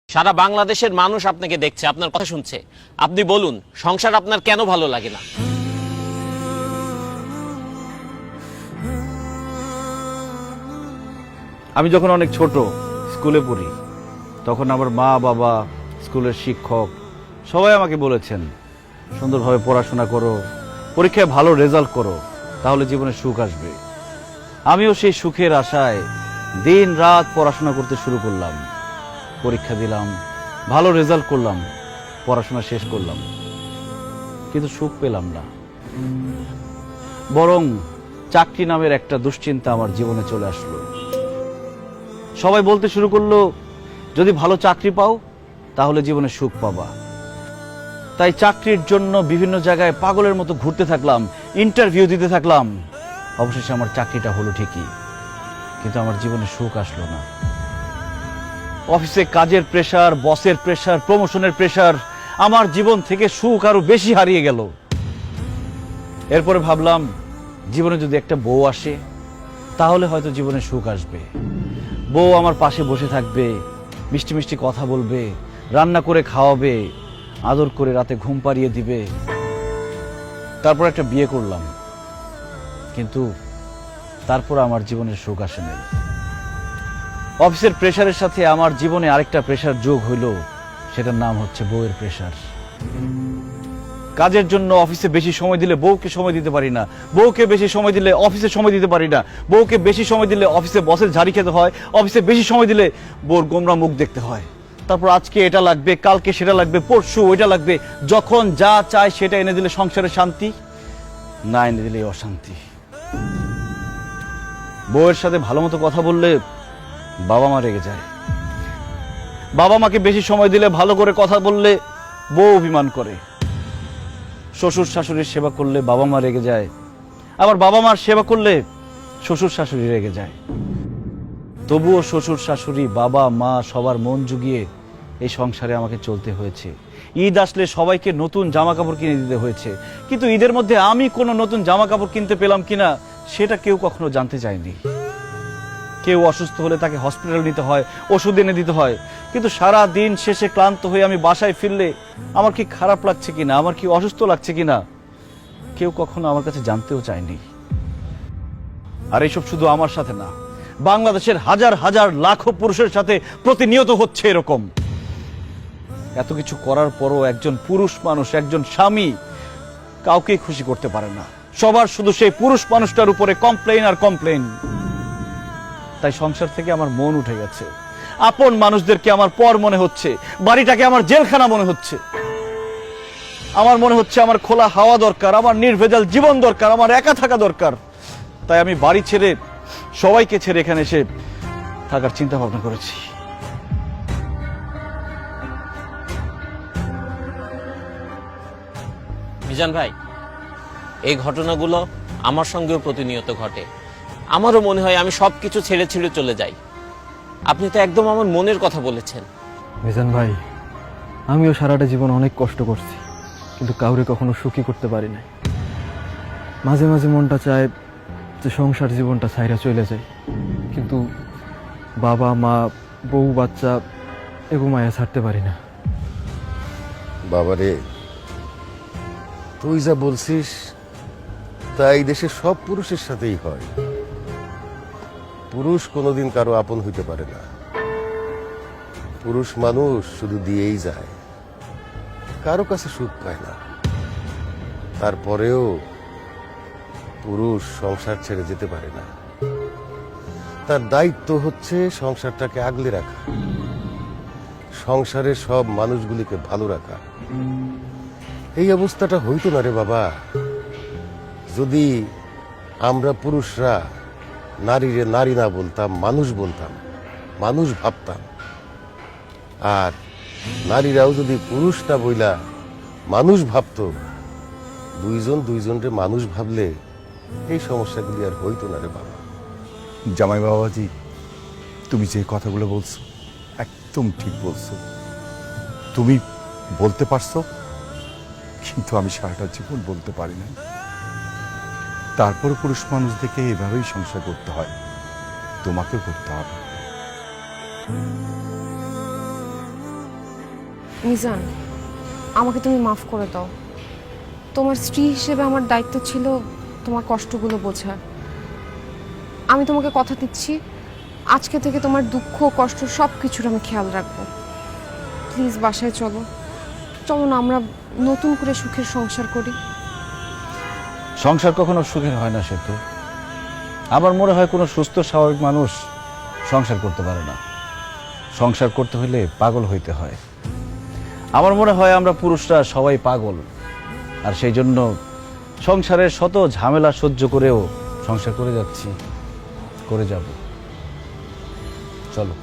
সারা বাংলাদেশের মানুষ আপনাকে দেখছে, আপনার কথা শুনছে। আপনি বলুন, সংসার আপনার কেন ভালো লাগে না? আমি যখন অনেক ছোট স্কুলে পড়ি, তখন আমার মা বাবা, স্কুলের শিক্ষক সবাই আমাকে বলেছেন, সুন্দরভাবে পড়াশোনা করো, পরীক্ষায় ভালো রেজাল্ট করো, তাহলে জীবনে সুখ আসবে। আমিও সেই সুখের আশায় দিন রাত পড়াশোনা করতে শুরু করলাম। পরীক্ষা দিলাম, ভালো রেজাল্ট করলাম, পড়াশোনা শেষ করলাম, কিন্তু সুখ পেলাম না। বরং চাকরি নামের একটা দুশ্চিন্তা আমার জীবনে চলে আসলো। সবাই বলতে শুরু করলো, যদি ভালো চাকরি পাও তাহলে জীবনে সুখ পাবা। তাই চাকরির জন্য বিভিন্ন জায়গায় পাগলের মতো ঘুরতে থাকলাম, ইন্টারভিউ দিতে থাকলাম। অবশেষে আমার চাকরিটা হলো ঠিকই, কিন্তু আমার জীবনে সুখ আসলো না। অফিসে কাজের প্রেসার, বসের প্রেসার, প্রমোশনের প্রেসার, আমার জীবন থেকে সুখ আরো বেশি হারিয়ে গেল। এরপরে ভাবলাম, জীবনে যদি একটা বউ আসে তাহলে হয়তো জীবনে সুখ আসবে। বউ আমার পাশে বসে থাকবে, মিষ্টি মিষ্টি কথা বলবে, রান্না করে খাওয়াবে, আদর করে রাতে ঘুম পাড়িয়ে দিবে। তারপর একটা বিয়ে করলাম, কিন্তু তারপর আমার জীবনের সুখ আসে নাই। অফিসের প্রেসারের সাথে আমার জীবনে আরেকটা প্রেসার যোগ হইল, সেটার নাম হচ্ছে বউয়ের প্রেসার। কাজের জন্য অফিসে বেশি সময় দিলে বউকে সময় দিতে পারি না, বউকে বেশি সময় দিলে অফিসে সময় দিতে পারি না, বউকে বেশি সময় দিলে অফিসে বসের ঝাড়ি খেতে হয়, অফিসে বেশি সময় দিলে বউর গোমরা মুখ দেখতে হয়। তারপর আজকে এটা লাগবে, কালকে সেটা লাগবে, পরশু ওইটা লাগবে। যখন যা চায় সেটা এনে দিলে সংসারে শান্তি, না এনে দিলে অশান্তি। বউয়ের সাথে ভালো মতো কথা বললে বাবা মা রেগে যায়, বাবা মাকে বেশি সময় দিলে, ভালো করে কথা বললে বউ অভিমান করে। শ্বশুর শাশুড়ির সেবা করলে বাবা মা রেগে যায়, আবার বাবা মার সেবা করলে শ্বশুর শাশুড়ি রেগে যায়। তবুও শ্বশুর শাশুড়ি, বাবা মা সবার মন জুগিয়ে এই সংসারে আমাকে চলতে হয়েছে। ঈদ আসলে সবাইকে নতুন জামা কাপড় কিনে দিতে হয়েছে, কিন্তু ঈদের মধ্যে আমি কোনো নতুন জামা কাপড় কিনতে পেলাম কিনা সেটা কেউ কখনো জানতে চায়নি। কেউ অসুস্থ হলে তাকে হসপিটাল নিতে হয়, ওষুধ এনে দিতে হয়, কিন্তু সারা দিন শেষে ক্লান্ত হয়ে আমি বাসায় ফিরলে আমার কি খারাপ লাগছে কিনা, আমার কি অসুস্থ লাগছে কিনা কেউ কখনো আমার কাছে জানতেও চায়নি। আর এইসব শুধু আমার সাথে না, বাংলাদেশের হাজার হাজার লাখো পুরুষের সাথে প্রতিনিয়ত হচ্ছে এরকম। এত কিছু করার পরও একজন পুরুষ মানুষ, একজন স্বামী কাউকেই খুশি করতে পারে না। সবার শুধু সেই পুরুষ মানুষটার উপরে কমপ্লেইন আর কমপ্লেইন। তাই সংসার থেকে আমার মন উঠে গেছে। আপন মানুষদেরকে আমার পর মনে হচ্ছে, বাড়িটাকে আমার জেলখানা মনে হচ্ছে। আমার মনে হচ্ছে আমার খোলা হাওয়া দরকার, আমার নির্ভেজাল জীবন দরকার, আমার একা থাকা দরকার। তাই আমি বাড়ি ছেড়ে, সবাইকে ছেড়ে এখানে এসে থাকার চিন্তা ভাবনা করেছি। মিজান ভাই, এই ঘটনাগুলো আমার সঙ্গেও প্রতিনিয়ত ঘটে। আমারও মনে হয় আমি সবকিছু ছেড়ে ছেড়ে চলে যাই। আপনি তো একদম আমার মনের কথা বলেছেন। মিজান ভাই, আমিও সারাটা জীবন অনেক কষ্ট করছি, কিন্তু কাউরে কখনো সুখী করতে পারি নাই। মাঝে মাঝে মনটা চায় যে সংসার জীবনটা ছাইরা চলে যায়, কিন্তু বাবা মা, বউ বাচ্চা এগো মায়া ছাড়তে পারি না। বাবারে, তুই যা বলছিস তা এই দেশের সব পুরুষের সাথেই হয়। পুরুষ কোনোদিন কারো আপন হইতে পারে না। পুরুষ মানুষ শুধু দিয়েই যায়, কারো কাছে সুখ পায় না। তারপরেও পুরুষ সংসার ছেড়ে যেতে পারে না। তার দায়িত্ব হচ্ছে সংসারটাকে আগলে রাখা, সংসারের সব মানুষগুলিকে ভালো রাখা। এই অবস্থাটা হইতো না রে বাবা, যদি আমরা পুরুষরা নারীরে নারী না বলতাম, মানুষ বলতাম, মানুষ ভাবতাম। আর নারীরাও যদি পুরুষ না বইলা মানুষ ভাবতো, দুইজন দুইজনরে মানুষ ভাবলে এই সমস্যাগুলি আর হইতো না রে বাবা। জামাই বাবাজি, তুমি যে কথাগুলো বলছো একদম ঠিক বলছো। তুমি বলতে পারছো, কিন্তু আমি সারাটা জীবন বলতে পারি না। তারপর পুরুষ মানুষ দেখে এভাবেই সংসার করতে হয়, তোমাকেও করতে হবে। মিজান, আমাকে তুমি মাফ করে দাও। তোমার স্ত্রী হিসেবে আমার দায়িত্ব ছিল তোমার কষ্টগুলো বোঝা। আমি তোমাকে কথা দিচ্ছি, আজকে থেকে তোমার দুঃখ কষ্ট সব কিছুর আমি খেয়াল রাখবো। প্লিজ বাসায় চলো, চলো না আমরা নতুন করে সুখের সংসার করি। সংসার কখনো সুখের হয় না সেতু। আমার মনে হয় কোনো সুস্থ স্বাভাবিক মানুষ সংসার করতে পারে না। সংসার করতে হলে পাগল হইতে হয়। আমার মনে হয় আমরা পুরুষরা সবাই পাগল, আর সেই জন্য সংসারের শত ঝামেলা সহ্য করেও সংসার করে যাচ্ছি, করে যাব। চলো।